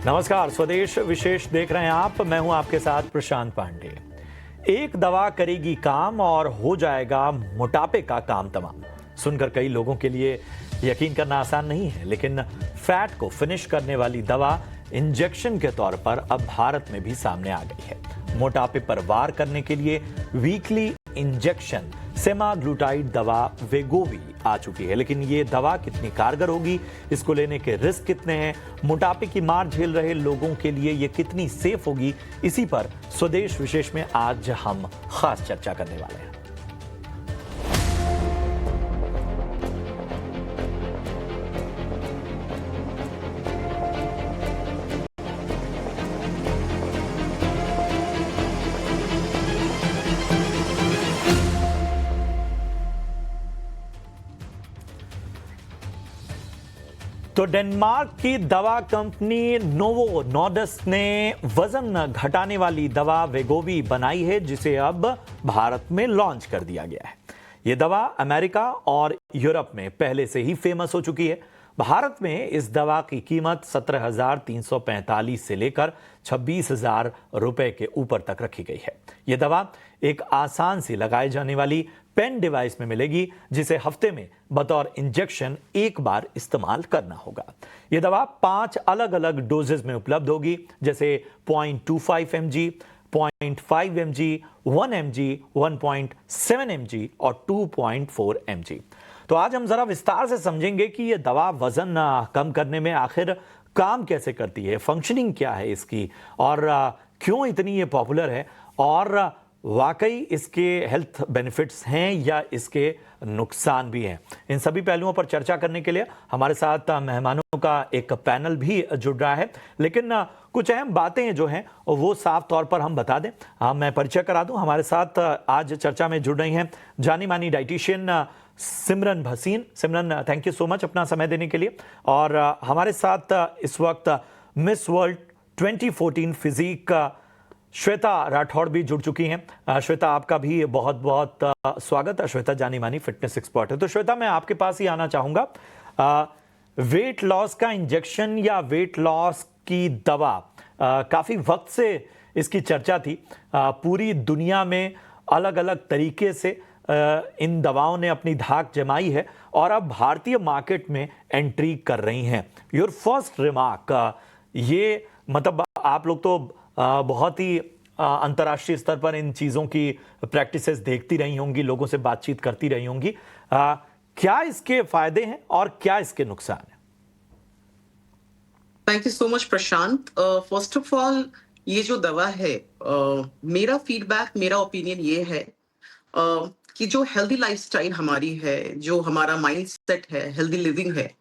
नमस्कार, स्वदेश विशेष देख रहे हैं आप। मैं हूं आपके साथ प्रशांत पांडे। एक दवा करेगी काम और हो जाएगा मोटापे का काम तमाम। सुनकर कई लोगों के लिए यकीन करना आसान नहीं है, लेकिन फैट को फिनिश करने वाली दवा इंजेक्शन के तौर पर अब भारत में भी सामने आ गई है। मोटापे पर वार करने के लिए वीकली इंजेक्शन सेमाग्लूटाइड दवा वेगोवी आ चुकी है, लेकिन ये दवा कितनी कारगर होगी, इसको लेने के रिस्क कितने हैं, मोटापे की मार झेल रहे लोगों के लिए ये कितनी सेफ होगी, इसी पर स्वदेश विशेष में आज हम खास चर्चा करने वाले हैं। तो डेनमार्क की दवा कंपनी नोवो नॉर्डिस्क ने वजन घटाने वाली दवा वेगोवी बनाई है, जिसे अब भारत में लॉन्च कर दिया गया है। यह दवा अमेरिका और यूरोप में पहले से ही फेमस हो चुकी है। भारत में इस दवा की कीमत 17,345 से लेकर 26,000 रुपए के ऊपर तक रखी गई है। यह दवा एक आसान सी लगाए जाने वाली पेन डिवाइस में मिलेगी, जिसे हफ्ते में बतौर इंजेक्शन एक बार इस्तेमाल करना होगा। यह दवा 5 अलग अलग डोजेज में उपलब्ध होगी, जैसे 0.25 mg, 0.5 mg, 1 mg, 1.7 mg और 2.4 mg। तो आज हम जरा विस्तार से समझेंगे कि यह दवा वजन कम करने में आखिर काम कैसे करती है, फंक्शनिंग क्या है इसकी, और क्यों इतनी ये पॉपुलर है, और वाकई इसके हेल्थ बेनिफिट्स हैं या इसके नुकसान भी हैं। इन सभी पहलुओं पर चर्चा करने के लिए हमारे साथ मेहमानों का एक पैनल भी जुड़ रहा है, लेकिन कुछ अहम बातें जो हैं वो साफ तौर पर हम बता दें। मैं परिचय करा दूं। हमारे साथ आज चर्चा में जुड़ रही हैं जानी मानी dietitian Simran Bhasin. Simran, thank you so much अपना समय देने के लिए। और हमारे साथ इस वक्त मिस वर्ल्ड 2014 फिजिक श्वेता राठौड़ भी जुड़ चुकी हैं। श्वेता, आपका भी बहुत बहुत स्वागत है। श्वेता जानी मानी फिटनेस एक्सपर्ट है। तो श्वेता, मैं आपके पास ही आना चाहूंगा। वेट लॉस का इंजेक्शन या वेट लॉस की दवा, काफी वक्त से इसकी चर्चा थी। पूरी दुनिया में अलग अलग तरीके से इन दवाओं ने अपनी धाक जमाई है और अब भारतीय मार्केट में एंट्री कर रही हैं। योर फर्स्ट रिमार्क, ये मतलब आप लोग तो बहुत ही अंतर्राष्ट्रीय स्तर पर इन चीज़ों की प्रैक्टिसेस देखती रही होंगी, लोगों से बातचीत करती रही होंगी। क्या इसके फायदे हैं और क्या इसके नुकसान हैं? Thank you so much Prashant. First of all, ये जो दवा है, मेरा फीडबैक, मेरा ओपिनियन ये है कि जो हेल्दी लाइफस्टाइल हमारी है, जो हमारा माइंडसेट है, हेल्दी लिविंग है,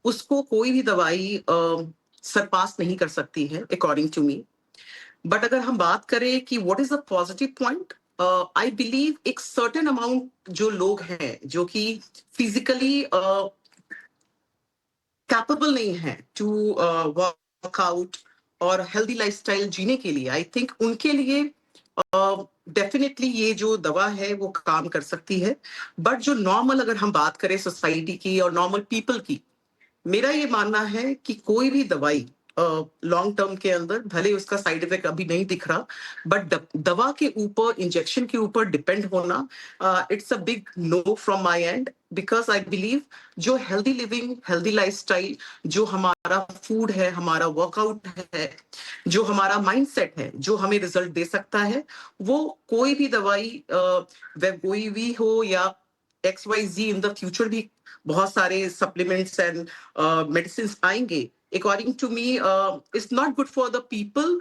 उसको कोई भी दवाई सरपास नहीं कर सकती है अकॉर्डिंग टू मी। बट अगर हम बात करें कि what is the positive point, I believe एक सर्टेन अमाउंट जो लोग हैं जो कि फिजिकली कैपेबल नहीं है टू वर्कआउट और हेल्दी लाइफस्टाइल जीने के लिए, आई थिंक उनके लिए डेफिनेटली ये जो दवा है वो काम कर सकती है। बट जो नॉर्मल, अगर हम बात करें सोसाइटी की और नॉर्मल पीपल की, मेरा ये मानना है कि कोई भी दवाई लॉन्ग टर्म के अंदर, भले उसका साइड इफेक्ट अभी नहीं दिख रहा, बट दवा के ऊपर, इंजेक्शन के ऊपर डिपेंड होना, it's a big know from my and. Because I believe जो हेल्दी लिविंग, हेल्दी लाइफस्टाइल, जो हमारा फूड है, हमारा वर्कआउट है, जो हमारा माइंडसेट है, जो हमें रिजल्ट दे सकता है, वो कोई भी दवाई, वह कोई भी हो या XYZ, इन द फ्यूचर भी बहुत सारे सप्लीमेंट्स एंड मेडिसिन आएंगे, according to me, it's not good for the people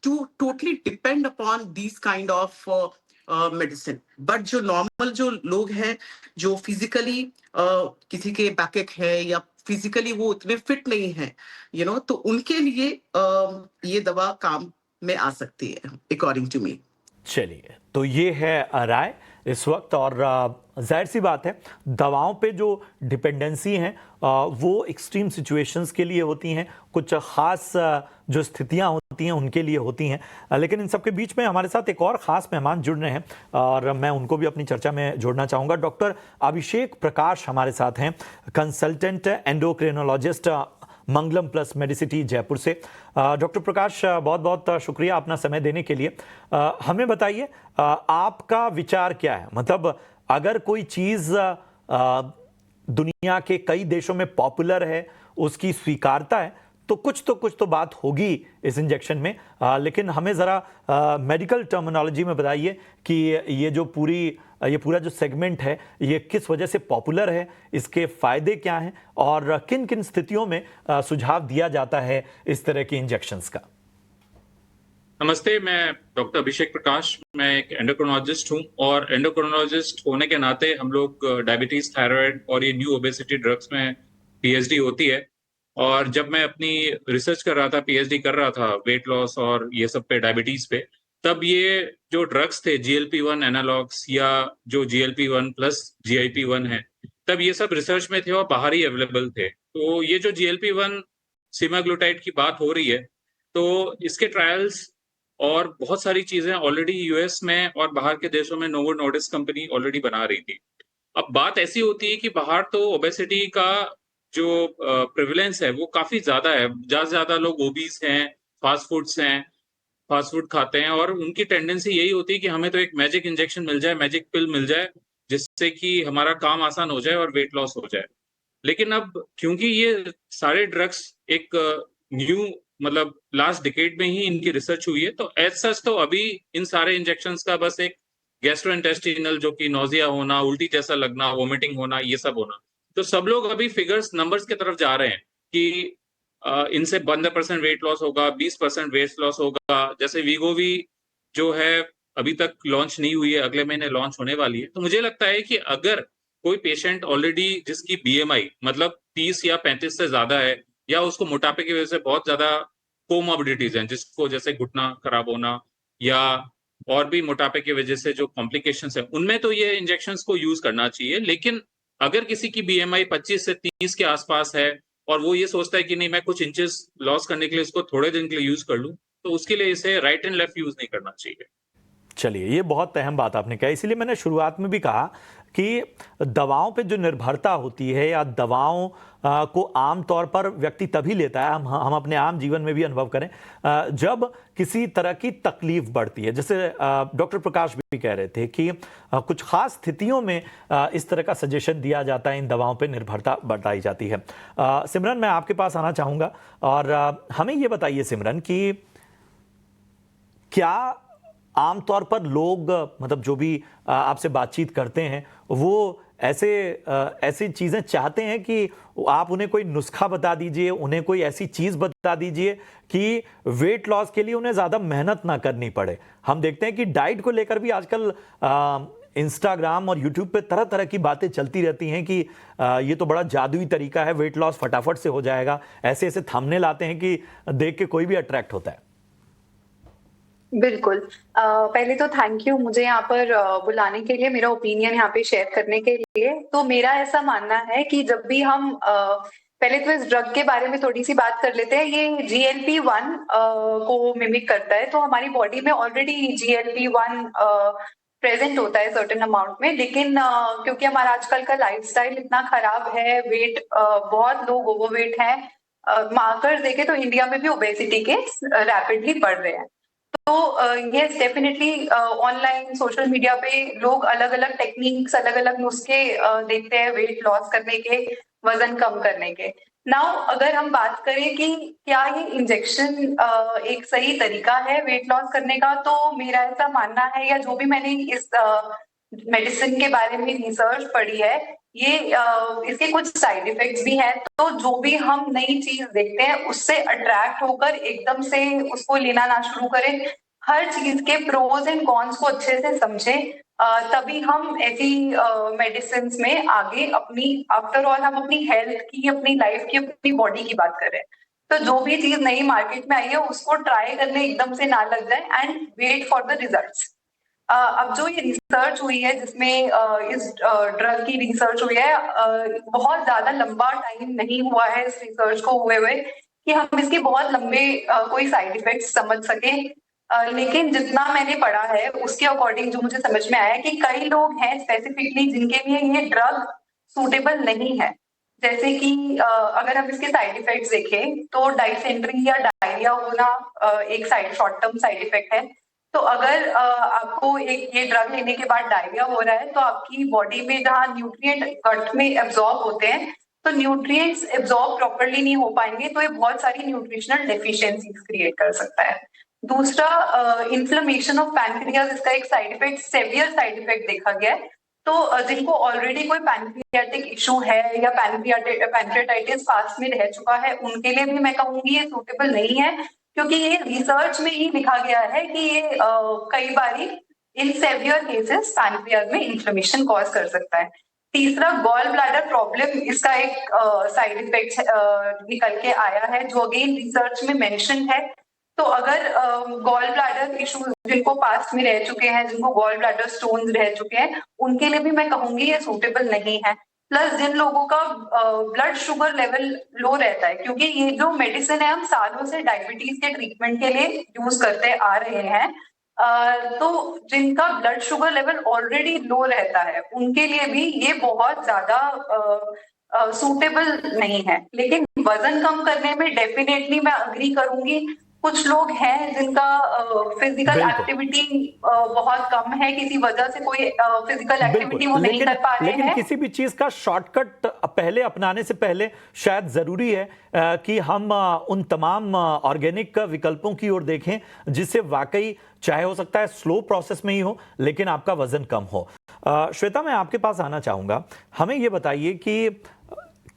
to totally depend upon these kind of medicine. But जो normal जो लोग हैं, जो physically किसी के बैकएक है या फिजिकली वो उतने फिट नहीं है, तो उनके लिए ये दवा काम में आ सकती है अकॉर्डिंग टू मी। चलिए, तो ये है राय इस वक्त। और जाहिर सी बात है, दवाओं पे जो डिपेंडेंसी है वो एक्सट्रीम सिचुएशंस के लिए होती हैं, कुछ ख़ास जो स्थितियां होती हैं उनके लिए होती हैं। लेकिन इन सब के बीच में हमारे साथ एक और ख़ास मेहमान जुड़ रहे हैं और मैं उनको भी अपनी चर्चा में जोड़ना चाहूँगा। डॉक्टर अभिषेक प्रकाश हमारे साथ हैं, कंसल्टेंट एंडोक्रिनोलॉजिस्ट मंगलम प्लस मेडिसिटी जयपुर से। डॉक्टर प्रकाश, बहुत बहुत शुक्रिया अपना समय देने के लिए। हमें बताइए आपका विचार क्या है, मतलब अगर कोई चीज़ दुनिया के कई देशों में पॉपुलर है, उसकी स्वीकारता है, तो कुछ तो बात होगी इस इंजेक्शन में। लेकिन हमें ज़रा मेडिकल टर्मिनोलॉजी में बताइए कि ये पूरा जो सेगमेंट है ये किस वजह से पॉपुलर है, इसके फायदे क्या हैं और किन किन स्थितियों में सुझाव दिया जाता है इस तरह के इंजेक्शंस का। नमस्ते, मैं डॉक्टर अभिषेक प्रकाश। मैं एक एंडोक्रिनोलॉजिस्ट हूं और एंडोक्रिनोलॉजिस्ट होने के नाते हम लोग डायबिटीज, थायराइड और ये न्यू ओबेसिटी ड्रग्स में पीएचडी होती है। और जब मैं अपनी रिसर्च कर रहा था, पीएचडी कर रहा था वेट लॉस और ये सब पे, डायबिटीज पे, तब ये जो ड्रग्स थे GLP-1 एनालॉग्स या जो GLP-1 प्लस GIP-1 है, तब ये सब रिसर्च में थे और बाहर ही अवेलेबल थे। तो ये जो GLP-1 सेमाग्लूटाइड की बात हो रही है, तो इसके ट्रायल्स और बहुत सारी चीजें ऑलरेडी यूएस में और बाहर के देशों में नोवो नॉर्डिस्क कंपनी ऑलरेडी बना रही थी। अब बात ऐसी होती है कि बाहर तो ओबेसिटी का जो प्रेवलेंस है वो काफी ज्यादा है, ज्यादा से ज्यादा लोग ओबीस हैं, फास्ट फूड खाते हैं और उनकी टेंडेंसी यही होती है कि हमें तो एक मैजिक इंजेक्शन मिल जाए, मैजिक पिल मिल जाए, जिससे कि हमारा काम आसान हो जाए और वेट लॉस हो जाए। लेकिन अब क्योंकि ये सारे ड्रग्स एक न्यू मतलब लास्ट डिकेड में ही इनकी रिसर्च हुई है, तो एज सच तो अभी इन सारे इंजेक्शंस का बस एक गैस्ट्रोइंटेस्टिनल, जो कि नोजिया होना, उल्टी जैसा लगना, वोमिटिंग होना, ये सब होना, तो सब लोग अभी फिगर्स, नंबर्स की तरफ जा रहे हैं कि इनसे 15% वेट लॉस होगा, 20% वेट लॉस होगा। जैसे वीगोवी जो है अभी तक लॉन्च नहीं हुई है, अगले महीने लॉन्च होने वाली है। तो मुझे लगता है कि अगर कोई पेशेंट ऑलरेडी जिसकी BMI मतलब 30 या 35 से ज्यादा है, या उसको मोटापे की वजह से बहुत ज्यादा कोमॉर्बिडिटीज हैं, जिसको जैसे घुटना खराब होना या और भी मोटापे की वजह से जो कॉम्प्लिकेशंस है, उनमें तो ये इंजेक्शंस को यूज करना चाहिए। लेकिन अगर किसी की BMI 25 से 30 के आसपास है और वो ये सोचता है कि नहीं, मैं कुछ इंचेस लॉस करने के लिए इसको थोड़े दिन के लिए यूज कर लूं, तो उसके लिए इसे राइट एंड लेफ्ट यूज नहीं करना चाहिए। चलिए, ये बहुत अहम बात आपने कहा, इसीलिए मैंने शुरुआत में भी कहा कि दवाओं पे जो निर्भरता होती है या दवाओं को आम तौर पर व्यक्ति तभी लेता है, हम अपने आम जीवन में भी अनुभव करें, जब किसी तरह की तकलीफ बढ़ती है। जैसे डॉक्टर प्रकाश भी कह रहे थे कि कुछ खास स्थितियों में इस तरह का सजेशन दिया जाता है, इन दवाओं पे निर्भरता बताई जाती है। सिमरन, मैं आपके पास आना चाहूँगा और हमें ये बताइए सिमरन कि क्या आमतौर पर लोग, मतलब जो भी आपसे बातचीत करते हैं, वो ऐसी चीज़ें चाहते हैं कि आप उन्हें कोई नुस्खा बता दीजिए, उन्हें कोई ऐसी चीज़ बता दीजिए कि वेट लॉस के लिए उन्हें ज़्यादा मेहनत ना करनी पड़े। हम देखते हैं कि डाइट को लेकर भी आजकल इंस्टाग्राम और यूट्यूब पे तरह तरह की बातें चलती रहती हैं कि ये तो बड़ा जादुई तरीका है, वेट लॉस फटाफट से हो जाएगा। ऐसे ऐसे थंबनेल आते हैं कि देख के कोई भी अट्रैक्ट होता है। बिल्कुल। पहले तो थैंक यू मुझे यहाँ पर बुलाने के लिए, मेरा ओपिनियन यहाँ पे शेयर करने के लिए। तो मेरा ऐसा मानना है कि जब भी हम पहले तो इस ड्रग के बारे में थोड़ी सी बात कर लेते हैं। ये GLP-1 को मिमिक करता है, तो हमारी बॉडी में ऑलरेडी GLP-1 प्रेजेंट होता है सर्टेन अमाउंट में। लेकिन क्योंकि हमारा आजकल का लाइफस्टाइल इतना खराब है, वेट बहुत लोग ओवरवेट हैं, मार्कर्स देखे तो इंडिया में भी ओबेसिटी के रैपिडली बढ़ रहे हैं। तो yes, definitely online social media पे लोग अलग अलग टेक्निक्स, अलग अलग नुस्खे देखते हैं वेट लॉस करने के, वजन कम करने के। नाउ अगर हम बात करें कि क्या ये इंजेक्शन एक सही तरीका है वेट लॉस करने का, तो मेरा ऐसा मानना है, या जो भी मैंने इस मेडिसिन के बारे में रिसर्च पढ़ी है, ये इसके कुछ साइड इफेक्ट्स भी हैं। तो जो भी हम नई चीज देखते हैं उससे अट्रैक्ट होकर एकदम से उसको लेना ना शुरू करें। हर चीज के प्रोज एंड कॉन्स को अच्छे से समझें, तभी हम ऐसी मेडिसिन में आगे अपनी, आफ्टर ऑल हम अपनी हेल्थ की, अपनी लाइफ की, अपनी बॉडी की बात कर रहे हैं। तो जो भी चीज नई मार्केट में आई है उसको ट्राई करने एकदम से ना लग जाए and wait for the results. अब जो ये रिसर्च हुई है, जिसमें इस ड्रग की रिसर्च हुई है, बहुत ज्यादा लंबा टाइम नहीं हुआ है इस रिसर्च को हुए कि हम इसके बहुत लंबे कोई साइड इफेक्ट्स समझ सके। लेकिन जितना मैंने पढ़ा है उसके अकॉर्डिंग जो मुझे समझ में आया है कि कई लोग हैं स्पेसिफिकली जिनके लिए ये ड्रग सूटेबल नहीं है। जैसे कि अगर हम इसके साइड इफेक्ट्स देखें तो डाइसेंट्री या डायरिया होना एक शॉर्ट टर्म साइड इफेक्ट है। तो अगर आपको एक ये ड्रग लेने के बाद डायरिया हो रहा है तो आपकी बॉडी में जहाँ न्यूट्रिएंट गट में एब्जॉर्ब होते हैं तो न्यूट्रिएंट्स एब्जॉर्ब प्रॉपर्ली नहीं हो पाएंगे, तो ये बहुत सारी न्यूट्रिशनल डेफिशिएंसीज क्रिएट कर सकता है। दूसरा, इन्फ्लेमेशन ऑफ पैनक्रियाज, इसका एक side effect, severe side effect देखा गया है। तो जिनको ऑलरेडी कोई पैनक्रियाटिक इशू है या पैनक्रियाटाइटिस पास्ट में रह चुका है उनके लिए भी मैं कहूंगी ये सूटेबल नहीं है, क्योंकि ये रिसर्च में ही लिखा गया है कि ये कई बारी इन सेवियर केसेस पैनक्रियाज में इन्फ्लेमेशन कॉज कर सकता है। तीसरा, गॉल ब्लैडर प्रॉब्लम, इसका एक साइड इफेक्ट निकल के आया है जो अगेन रिसर्च में मेंशन है। तो अगर गॉल ब्लैडर इशू जिनको पास्ट में रह चुके हैं, जिनको गॉल ब्लैडर स्टोन्स रह चुके हैं, उनके लिए भी मैं कहूंगी ये सूटेबल नहीं है। प्लस जिन लोगों का ब्लड शुगर लेवल लो रहता है, क्योंकि ये जो मेडिसिन है हम सालों से डायबिटीज के ट्रीटमेंट के लिए यूज करते आ रहे हैं, तो जिनका ब्लड शुगर लेवल ऑलरेडी लो रहता है उनके लिए भी ये बहुत ज्यादा सूटेबल नहीं है। लेकिन वजन कम करने में डेफिनेटली मैं अग्री करूंगी, कुछ लोग हैं जिनका फिजिकल बिल्कुल। एक्टिविटी बहुत कम है, किसी वजह से कोई फिजिकल एक्टिविटी वो नहीं कर पा रहे लेकिन हैं। किसी भी चीज का शॉर्टकट पहले अपनाने से पहले शायद जरूरी है कि हम उन तमाम ऑर्गेनिक विकल्पों की ओर देखें जिससे वाकई, चाहे हो सकता है स्लो प्रोसेस में ही हो, लेकिन आपका वजन कम हो। श्वेता, मैं आपके पास आना चाहूंगा। हमें यह बताइए कि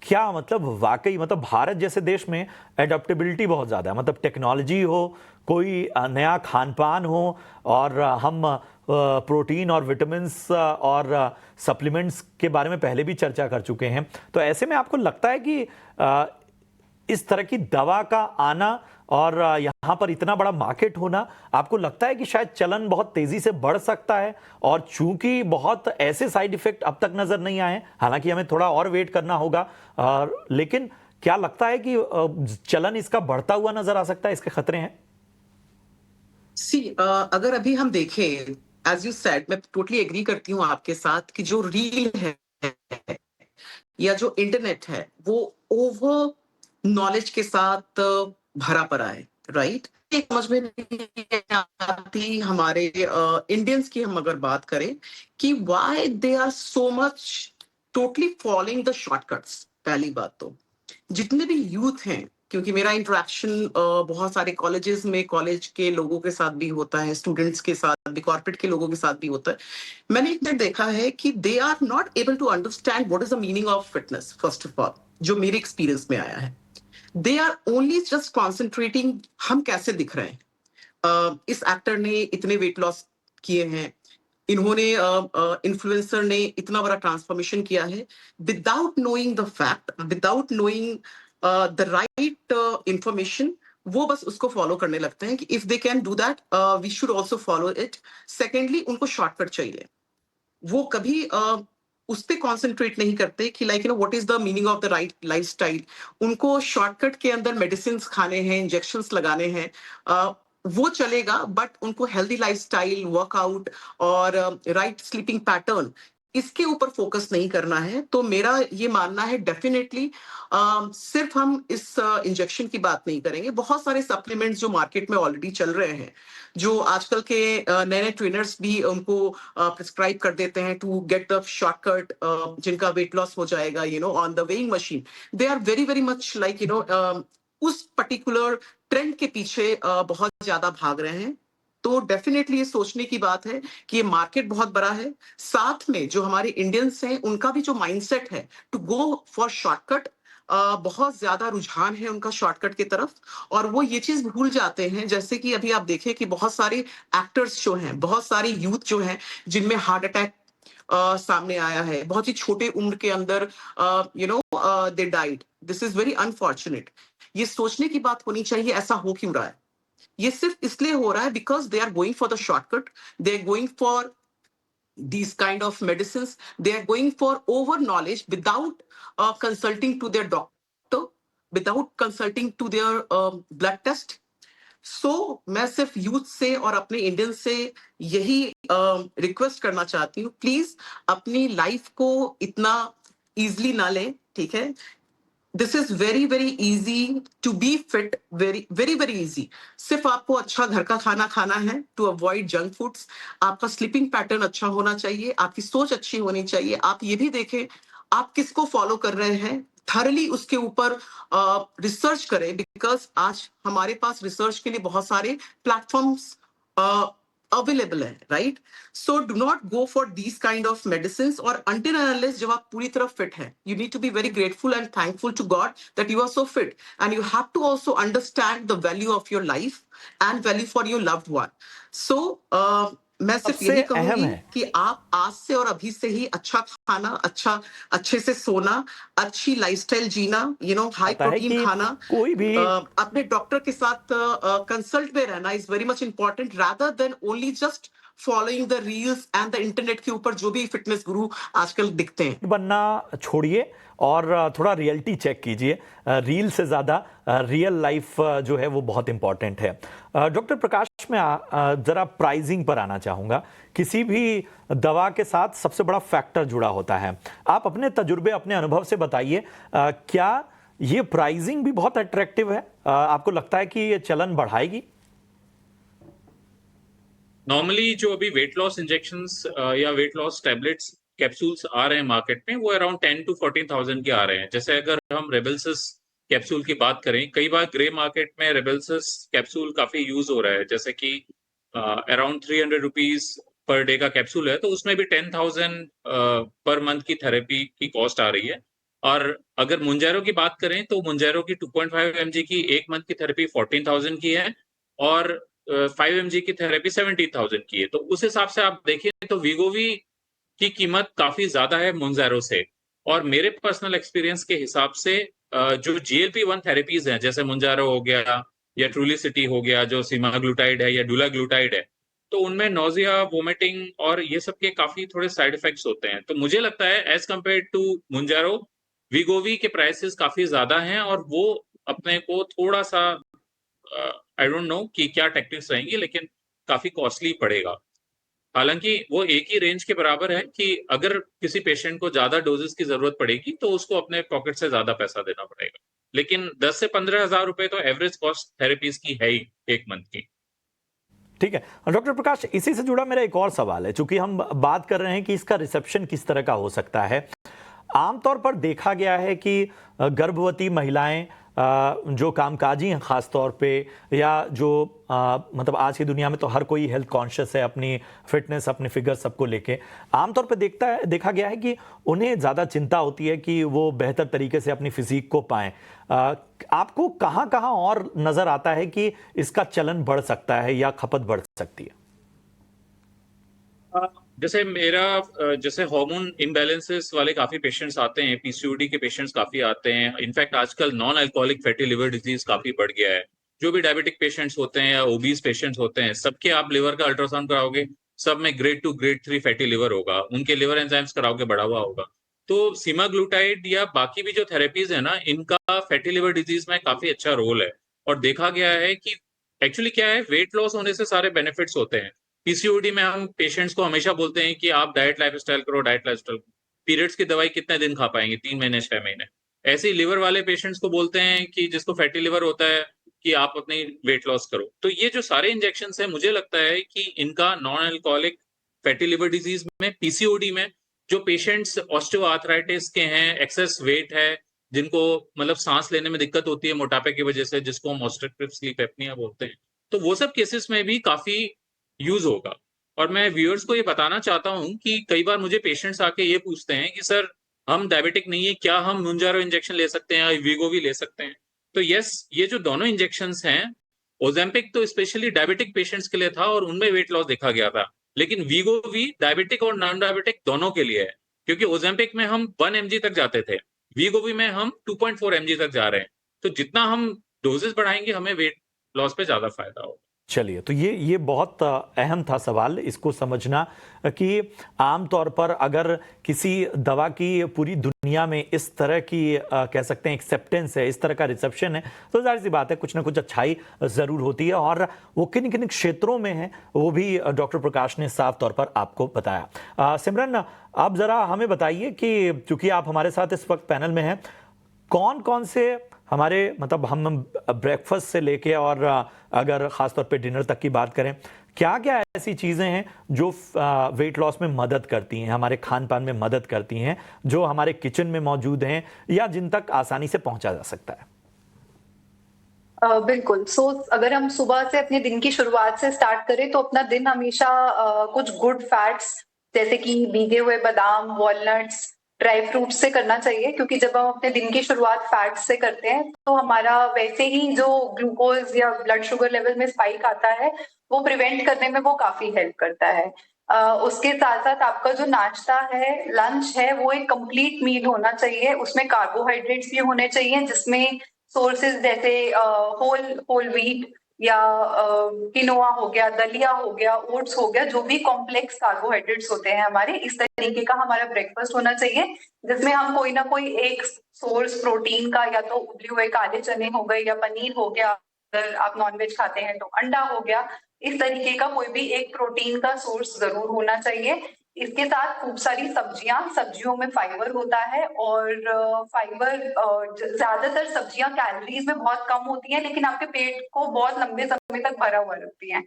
क्या मतलब वाकई, मतलब भारत जैसे देश में एडप्टेबिलिटी बहुत ज़्यादा है, मतलब टेक्नोलॉजी हो, कोई नया खान पान हो, और हम प्रोटीन और विटामिन्स और सप्लीमेंट्स के बारे में पहले भी चर्चा कर चुके हैं। तो ऐसे में आपको लगता है कि इस तरह की दवा का आना और यहाँ पर इतना बड़ा मार्केट होना, आपको लगता है कि शायद चलन बहुत तेजी से बढ़ सकता है? और चूंकि बहुत ऐसे साइड इफेक्ट अब तक नजर नहीं आए, हालांकि हमें थोड़ा और वेट करना होगा, लेकिन क्या लगता है कि चलन इसका बढ़ता हुआ नजर आ सकता है? इसके खतरे हैं? अगर अभी हम देखें, एज यू सेड, मैं टोटली एग्री करती हूँ आपके साथ कि जो रील है या जो इंटरनेट है वो ओवर नॉलेज के साथ भरा पड़ा है, राइट? समझ में नहीं आती हमारे इंडियंस की हम अगर बात करें कि why they are so much totally following the shortcuts. पहली बात तो जितने भी यूथ हैं, क्योंकि मेरा इंटरेक्शन बहुत सारे कॉलेजेस में, कॉलेज के लोगों के साथ भी होता है, स्टूडेंट्स के साथ भी, कॉर्पोरेट के लोगों के साथ भी होता है, मैंने एक चीज देखा है कि they are not able to understand what is the meaning of fitness. First of all, जो मेरे एक्सपीरियंस में आया है, they are only just concentrating हम कैसे दिख रहे हैं। इस एक्टर ने इतने वेट लॉस किए हैं, इन्होंने इन्फ्लुएंसर ने इतना बड़ा ट्रांसफॉर्मेशन किया है, without knowing the fact, without knowing the right information, वो बस उसको फॉलो करने लगते हैं कि if they can do that we should also follow it. Secondly, उनको शॉर्टकट चाहिए, वो कभी उस पर कॉन्सेंट्रेट नहीं करते कि like what is the meaning of the right lifestyle. उनको शॉर्टकट के अंदर मेडिसिन खाने हैं, इंजेक्शंस लगाने हैं, वो चलेगा, बट उनको हेल्दी लाइफस्टाइल, वर्कआउट और राइट स्लीपिंग पैटर्न, इसके ऊपर फोकस नहीं करना है। तो मेरा ये मानना है डेफिनेटली सिर्फ हम इस इंजेक्शन की बात नहीं करेंगे, बहुत सारे सप्लीमेंट्स जो मार्केट में ऑलरेडी चल रहे हैं, जो आजकल के नए नए ट्रेनर्स भी उनको प्रिस्क्राइब कर देते हैं टू गेट द शॉर्टकट, जिनका वेट लॉस हो जाएगा on the weighing machine. They are very very much like उस पर्टिकुलर ट्रेंड के पीछे बहुत ज्यादा भाग रहे हैं। तो डेफिनेटली ये सोचने की बात है कि ये मार्केट बहुत बड़ा है, साथ में जो हमारे इंडियंस हैं उनका भी जो माइंडसेट है टू गो फॉर शॉर्टकट, बहुत ज्यादा रुझान है उनका शॉर्टकट की तरफ, और वो ये चीज भूल जाते हैं, जैसे कि अभी आप देखें कि बहुत सारे एक्टर्स जो हैं, बहुत सारे यूथ जो हैं जिनमें हार्ट अटैक सामने आया है, बहुत ही छोटे उम्र के अंदर they died. This is very unfortunate. ये सोचने की बात होनी चाहिए ऐसा हो क्यों रहा है। ये सिर्फ इसलिए हो रहा है because they are going for the shortcut, they are going for these kind of medicines, they are going for over knowledge without consulting to their doctor, without consulting to their blood test. So मैं सिर्फ youth से और अपने Indian से यही request करना चाहती हूँ, प्लीज अपनी लाइफ को इतना इजली ना लें, ठीक है, this is very very easy to be fit, very very very easy. सिर्फ आपको अच्छा घर का खाना खाना है, टू अवॉइड जंक फूड्स। आपका स्लीपिंग पैटर्न अच्छा होना चाहिए, आपकी सोच अच्छी होनी चाहिए। आप ये भी देखें आप किसको फॉलो कर रहे हैं, थरली उसके ऊपर रिसर्च करें, बिकॉज आज हमारे पास रिसर्च के लिए बहुत सारे प्लेटफॉर्म्स अवेलेबल है, right? So do not go for these kind of medicine, और अनटिल एंड अनलेस जब आप पूरी तरह फिट है, you need to be very grateful and thankful to God that you are so fit, and you have to also understand the value of your life and value for your loved one. So मैं सिर्फ सबसे यही अहम कहूंगी है कि आप आज से और अभी से ही अच्छा खाना, अच्छे से सोना, अच्छी लाइफस्टाइल जीना, हाई आता है प्रोटीन कि खाना, कोई भी अपने डॉक्टर के साथ कंसल्ट में रहना is very much important, rather than only just following the reels and the internet के ऊपर जो भी फिटनेस गुरु आजकल दिखते हैं। बनना छोड़िए और थोड़ा रियलिटी चेक कीजिए। रील से ज़्यादा रियल लाइफ जो है वो बहुत इंपॉर्टेंट है। डॉक्टर प्रकाश, मैं ज़रा प्राइसिंग पर आना चाहूँगा। किसी भी दवा के साथ सबसे बड़ा फैक्टर जुड़ा होता है। आप अपने तजुर्बे, अपने अनुभव से बताइए, क्या ये प्राइसिंग भी बहुत अट्रैक्टिव है? आपको लगता है कि ये चलन बढ़ाएगी? नॉर्मली जो अभी वेट लॉस इंजेक्शंस या वेट लॉस टैबलेट्स कैप्सूल्स आ रहे हैं मार्केट में, वो अराउंड 10 to 14,000 के आ रहे हैं। जैसे अगर हम रेबेल्सिस कैप्सूल की बात करें, कई बार ग्रे मार्केट में रेबेल्सिस कैप्सूल काफी यूज हो रहा है, जैसे कि अराउंड 300 रुपीज पर डे का कैप्सूल है, तो उसमें भी 10,000 पर मंथ की थेरेपी की कॉस्ट आ रही है। और अगर मुंजैरो की बात करें तो मुंजैरो की 2.5 mg की एक मंथ की थेरेपी 14,000 की है, और 5 mg की थेरेपी 17,000 की है। तो उस हिसाब से आप देखिए तो वीगोवी की कीमत काफी ज्यादा है मुंजैरो से। और मेरे पर्सनल एक्सपीरियंस के हिसाब से जो GLP-1 थेरेपीज हैं, जैसे मुंजारो हो गया या ट्रूलिसिटी हो गया, जो सीमाग्लूटाइड है या डुलाग्लूटाइड है, तो उनमें नोजिया, वोमिटिंग और ये सब के काफी थोड़े साइड इफेक्ट्स होते हैं। तो मुझे लगता है एज कम्पेयर टू मुंजारो, वीगोवी के प्राइसेस काफी ज्यादा हैं, और वो अपने को थोड़ा सा, आई डोंट नो कि क्या टेक्निक्स रहेंगी, लेकिन काफी कॉस्टली पड़ेगा। हालांकि वो एक ही रेंज के बराबर है कि अगर किसी पेशेंट को ज्यादा डोजेस की जरूरत पड़ेगी तो उसको अपने पॉकेट से ज्यादा पैसा देना पड़ेगा, लेकिन 10 से 15,000 रुपए तो एवरेज कॉस्ट थेरेपीज की है ही एक मंथ की। ठीक है डॉक्टर प्रकाश, इसी से जुड़ा मेरा एक और सवाल है। चूंकि हम बात कर रहे हैं कि इसका रिसेप्शन किस तरह का हो सकता है, आमतौर पर देखा गया है कि गर्भवती महिलाएं जो कामकाजी हैं खास तौर पे, या जो मतलब आज की दुनिया में तो हर कोई हेल्थ कॉन्शियस है, अपनी फिटनेस, अपने फिगर सबको लेके, आमतौर पे देखा गया है कि उन्हें ज़्यादा चिंता होती है कि वो बेहतर तरीके से अपनी फिजिक को पाएं। आपको कहाँ कहाँ और नज़र आता है कि इसका चलन बढ़ सकता है या खपत बढ़ सकती है? जैसे हार्मोन इम्बैलेंसेस वाले काफी पेशेंट्स आते हैं, PCOD के पेशेंट्स काफी आते हैं। इनफैक्ट आजकल non alcoholic fatty liver disease काफी बढ़ गया है। जो भी डायबिटिक पेशेंट्स होते हैं या ओबीज पेशेंट्स होते हैं, सबके आप लिवर का अल्ट्रासाउंड कराओगे, सब में ग्रेड 2 ग्रेड 3 फैटी लिवर होगा, उनके लिवर एंजाइम्स कराओगे बढ़ा हुआ होगा। तो सीमाग्लूटाइड या बाकी भी जो थेरेपीज है ना, इनका फैटी लिवर डिजीज में काफी अच्छा रोल है। और देखा गया है कि एक्चुअली क्या है, वेट लॉस होने से सारे बेनिफिट्स होते हैं। PCOD में हम पेशेंट्स को हमेशा बोलते हैं कि आप डाइट लाइफस्टाइल करो, डाइट लाइफस्टाइल। पीरियड्स की दवाई कितने दिन खा पाएंगे? 3 महीने, 6 महीने। ऐसे ही लिवर वाले पेशेंट्स को बोलते हैं कि जिसको फैटी लिवर होता है कि आप अपनी वेट लॉस करो। तो ये जो सारे इंजेक्शन है, मुझे लगता है कि इनका non alcoholic fatty liver disease में, PCOD में, जो पेशेंट्स ऑस्टियोआर्थराइटिस के हैं, एक्सेस वेट है, जिनको मतलब सांस लेने में दिक्कत होती है मोटापे की वजह से, जिसको हम ऑब्स्ट्रक्टिव स्लीप एपनिया बोलते हैं, तो वो सब केसेस में भी काफी यूज होगा। और मैं व्यूअर्स को ये बताना चाहता हूं कि कई बार मुझे पेशेंट्स आके ये पूछते हैं कि सर, हम डायबिटिक नहीं है, क्या हम मुंजारो इंजेक्शन ले सकते हैं या वीगोवी ले सकते हैं? तो यस, ये जो दोनों इंजेक्शंस हैं, ओजेम्पिक तो स्पेशली डायबिटिक पेशेंट्स के लिए था और उनमें वेट लॉस देखा गया था, लेकिन वीगोवी डायबिटिक और नॉन डायबिटिक दोनों के लिए है। क्योंकि ओजेम्पिक में हम 1 mg तक जाते थे, वीगोवी में हम 2.4 mg तक जा रहे हैं। तो जितना हम डोजेस बढ़ाएंगे, हमें वेट लॉस पे ज्यादा फायदा होगा। चलिए, तो ये बहुत अहम था सवाल इसको समझना कि आमतौर पर अगर किसी दवा की पूरी दुनिया में इस तरह की कह सकते हैं एक्सेप्टेंस है, इस तरह का रिसेप्शन है, तो जाहिर सी बात है कुछ ना कुछ अच्छाई ज़रूर होती है। और वो किन किन क्षेत्रों में है वो भी डॉक्टर प्रकाश ने साफ तौर पर आपको बताया। सिमरन, आप ज़रा हमें बताइए कि चूंकि आप हमारे साथ इस वक्त पैनल में हैं, कौन कौन से हमारे मतलब हम ब्रेकफास्ट से लेके और अगर खासतौर पे डिनर तक की बात करें, क्या क्या ऐसी चीज़ें हैं जो वेट लॉस में मदद करती हैं, हमारे खान पान में मदद करती हैं, जो हमारे किचन में मौजूद हैं या जिन तक आसानी से पहुंचा जा सकता है? बिल्कुल। अगर हम सुबह से अपने दिन की शुरुआत से स्टार्ट करें तो अपना दिन हमेशा कुछ गुड फैट्स जैसे कि भीगे हुए बादाम, वॉलनट्स, ड्राई फ्रूट्स से करना चाहिए, क्योंकि जब हम अपने दिन की शुरुआत फैट्स से करते हैं तो हमारा वैसे ही जो ग्लूकोज या ब्लड शुगर लेवल में स्पाइक आता है वो प्रिवेंट करने में वो काफी हेल्प करता है। उसके साथ साथ आपका जो नाश्ता है, लंच है, वो एक कंप्लीट मील होना चाहिए। उसमें कार्बोहाइड्रेट्स भी होने चाहिए जिसमें सोर्सेज जैसे होल होल व्हीट या किनोआ हो गया, दलिया हो गया, ओट्स हो गया, जो भी कॉम्प्लेक्स कार्बोहाइड्रेट्स होते हैं हमारे, इस तरीके का हमारा ब्रेकफास्ट होना चाहिए जिसमें हम कोई ना कोई एक सोर्स प्रोटीन का, या तो उबले हुए काले चने हो गए या पनीर हो गया, अगर आप नॉनवेज खाते हैं तो अंडा हो गया, इस तरीके का कोई भी एक प्रोटीन का सोर्स जरूर होना चाहिए। इसके साथ खूब सारी सब्जियां, सब्जियों में फाइबर होता है और फाइबर ज्यादातर सब्जियां कैलोरीज में बहुत कम होती हैं लेकिन आपके पेट को बहुत लंबे समय तक भरा हुआ रखती हैं।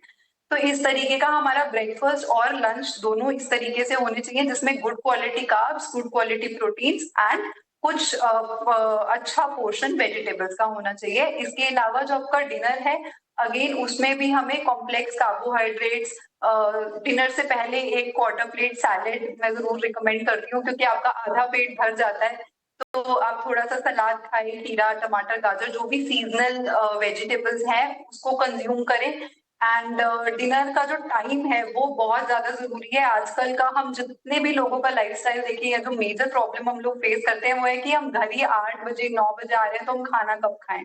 तो इस तरीके का हमारा ब्रेकफास्ट और लंच दोनों इस तरीके से होने चाहिए जिसमें good quality carbs, good quality proteins and कुछ अच्छा पोर्शन वेजिटेबल्स का होना चाहिए। इसके अलावा जो आपका डिनर है, अगेन उसमें भी हमें कॉम्प्लेक्स कार्बोहाइड्रेट्स, डिनर से पहले एक क्वार्टर प्लेट सैलेड मैं जरूर रिकमेंड करती हूँ, क्योंकि आपका आधा पेट भर जाता है तो आप थोड़ा सा सलाद खाएं, खीरा, टमाटर, गाजर, जो भी सीजनल वेजिटेबल्स हैं उसको कंज्यूम करें। एंड डिनर का जो टाइम है वो बहुत ज्यादा जरूरी है। आजकल का हम जितने भी लोगों का लाइफस्टाइल देखिए, या जो मेजर प्रॉब्लम हम लोग फेस करते हैं वो है कि हम घर ही 8 बजे 9 बजे आ रहे हैं तो हम खाना कब खाएं।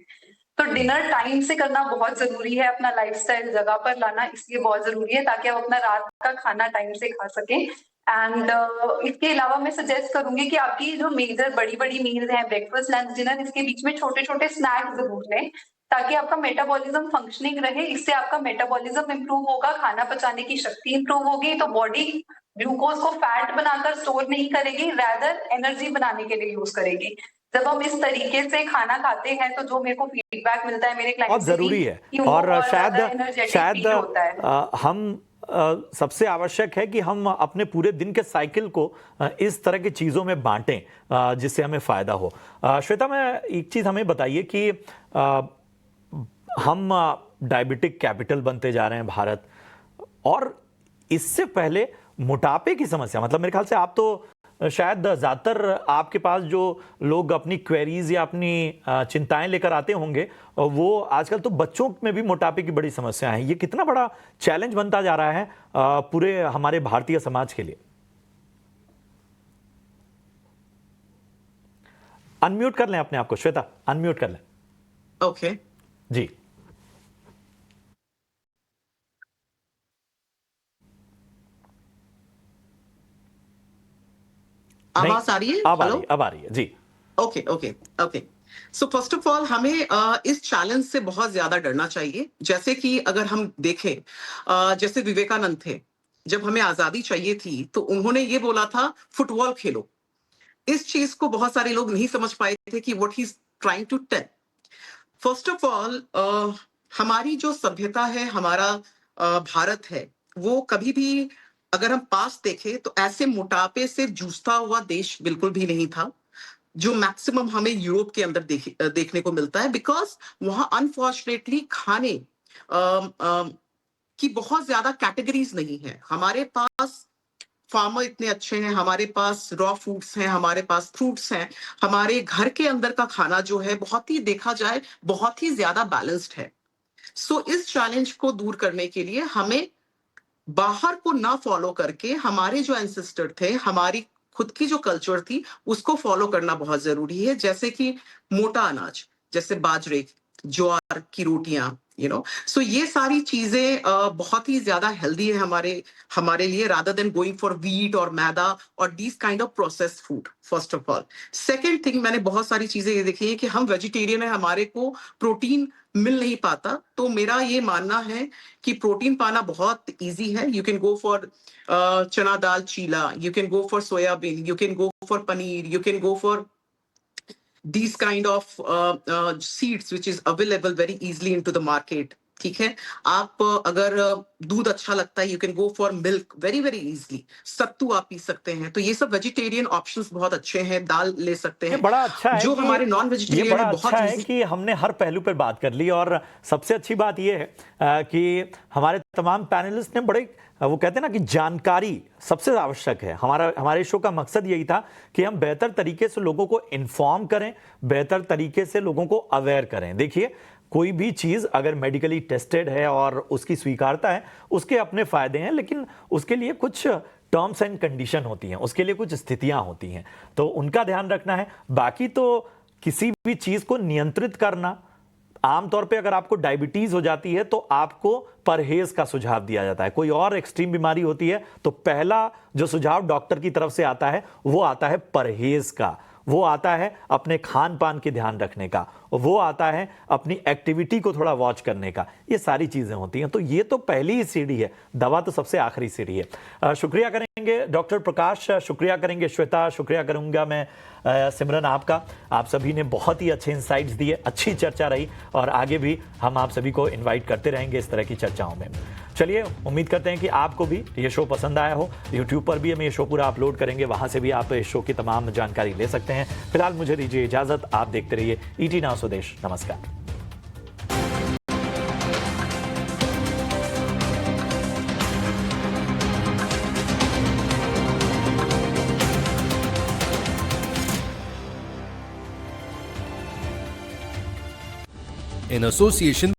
तो डिनर टाइम से करना बहुत जरूरी है, अपना लाइफस्टाइल जगह पर लाना इसलिए बहुत जरूरी है ताकि आप अपना रात का खाना टाइम से खा सकें। एंड इसके अलावा मैं सजेस्ट करूंगी कि आपकी जो मेजर बड़ी बड़ी मील्स हैं, ब्रेकफास्ट, लंच, डिनर, इसके बीच में छोटे छोटे स्नैक्स जरूर लें ताकि आपका मेटाबॉलिज्म फंक्शनिंग रहे। इससे आपका मेटाबॉलिज्म इंप्रूव होगा, खाना पचाने की शक्ति इंप्रूव होगी, तो बॉडी ग्लूकोज को फैट बनाकर स्टोर नहीं करेगी, रैदर एनर्जी बनाने के लिए यूज करेगी। जब हम इस तरीके से खाना खाते हैं तो जो मेरे को फीडबैक मिलता है मेरे क्लाइंट बहुत से जरूरी है कि उनको और बहुत शायद ज्यादा एनर्जेटिक शायद फील होता है। हम सबसे आवश्यक है कि हम अपने पूरे दिन के साइकिल को इस तरह की चीज़ों में बांटें जिससे हमें फ़ायदा हो। श्वेता, मैं एक चीज़ हमें बताइए कि हम डायबिटिक कैपिटल बनते जा रहे हैं भारत, और इससे पहले मोटापे की समस्या, मतलब मेरे ख्याल से आप तो शायद ज़्यादातर आपके पास जो लोग अपनी क्वेरीज या अपनी चिंताएं लेकर आते होंगे वो आजकल तो बच्चों में भी मोटापे की बड़ी समस्या है। ये कितना बड़ा चैलेंज बनता जा रहा है पूरे हमारे भारतीय समाज के लिए? अनम्यूट कर लें अपने आप को, श्वेता, अनम्यूट कर लें। ओके जी, आवाज आ रही है? अब आ हेलो? रही है, अब आ रही है जी। Okay okay okay. So first of all हमें इस चैलेंज से बहुत ज्यादा डरना चाहिए। जैसे कि अगर हम देखें, जैसे विवेकानंद थे, जब हमें आजादी चाहिए थी तो उन्होंने ये बोला था फुटबॉल खेलो। इस चीज को बहुत सारे लोग नहीं समझ पाए थे कि what he is trying to tell. First of all हमारी जो सभ्यता है, हमारा भारत है, वो कभी भी अगर हम पास देखें तो ऐसे मोटापे से जूझता हुआ देश बिल्कुल भी नहीं था जो मैक्सिमम हमें यूरोप के अंदर देखने को मिलता है। बिकॉज वहां अनफॉर्चुनेटली खाने की बहुत ज्यादा कैटेगरीज नहीं है। हमारे पास फार्मर इतने अच्छे हैं, हमारे पास रॉ फूड्स हैं, हमारे पास फ्रूट्स हैं, हमारे घर के अंदर का खाना जो है बहुत ही, देखा जाए, बहुत ही ज्यादा बैलेंस्ड है। सो इस चैलेंज को दूर करने के लिए हमें बाहर को ना फॉलो करके हमारे जो एंसेस्टर थे, हमारी खुद की जो कल्चर थी, उसको फॉलो करना बहुत जरूरी है। जैसे कि मोटा अनाज, जैसे बाजरे, ज्वार की रोटियां, सो ये सारी चीजें बहुत ही ज्यादा हेल्दी है हमारे लिए, rather than going for wheat और मैदा और these kind of processed food. First of all, second thing, मैंने बहुत सारी चीजें ये देखी है कि हम वेजिटेरियन है, हमारे को प्रोटीन मिल नहीं पाता, तो मेरा ये मानना है कि प्रोटीन पाना बहुत इजी है। यू कैन गो फॉर चना दाल चीला, you can go for soybean, you can go for paneer, you can go for these kind of seeds which is available very easily into the market। ठीक है, आप अगर दूध अच्छा लगता है, you can go for milk very very easily, सत्तू आप पी सकते हैं, तो ये सब वेजिटेरियन ऑप्शंस बहुत अच्छे हैं, दाल ले सकते ये हैं। बड़ा अच्छा है जो कि हमारे नॉन ये वेजिटेरियन बड़ा है, बहुत अच्छा है easy। कि हमने हर पहलू पर बात कर ली। और सबसे अच्छी बात ये है कि हमारे तमाम पैनलिस्ट ने बड़े, वो कहते हैं ना कि जानकारी सबसे आवश्यक है। हमारे शो का मकसद यही था कि हम बेहतर तरीके से लोगों को इन्फॉर्म करें, बेहतर तरीके से लोगों को अवेयर करें। देखिए, कोई भी चीज अगर मेडिकली टेस्टेड है और उसकी स्वीकारता है, उसके अपने फायदे हैं, लेकिन उसके लिए कुछ टर्म्स एंड कंडीशन होती हैं, उसके लिए कुछ स्थितियां होती हैं, तो उनका ध्यान रखना है। बाकी तो किसी भी चीज को नियंत्रित करना, आमतौर पे अगर आपको डायबिटीज हो जाती है तो आपको परहेज का सुझाव दिया जाता है। कोई और एक्सट्रीम बीमारी होती है तो पहला जो सुझाव डॉक्टर की तरफ से आता है वो आता है परहेज का, वो आता है अपने खान पान के ध्यान रखने का, वो आता है अपनी एक्टिविटी को थोड़ा वॉच करने का। ये सारी चीजें होती हैं। तो ये तो पहली ही सीढ़ी है, दवा तो सबसे आखिरी सीढ़ी है। शुक्रिया करेंगे डॉक्टर प्रकाश, शुक्रिया करेंगे श्वेता, शुक्रिया करूंगा मैं सिमरन आपका। आप सभी ने बहुत ही अच्छे इंसाइट्स दिए, अच्छी चर्चा रही और आगे भी हम आप सभी को इन्वाइट करते रहेंगे इस तरह की चर्चाओं में। चलिए, उम्मीद करते हैं कि आपको भी ये शो पसंद आया हो। यूट्यूब पर भी हम ये शो पूरा अपलोड करेंगे, वहां से भी आप इस शो की तमाम जानकारी ले सकते हैं। फिलहाल मुझे दीजिए इजाजत, आप देखते रहिए ईटी नाउ स्वदेश। नमस्कार। in association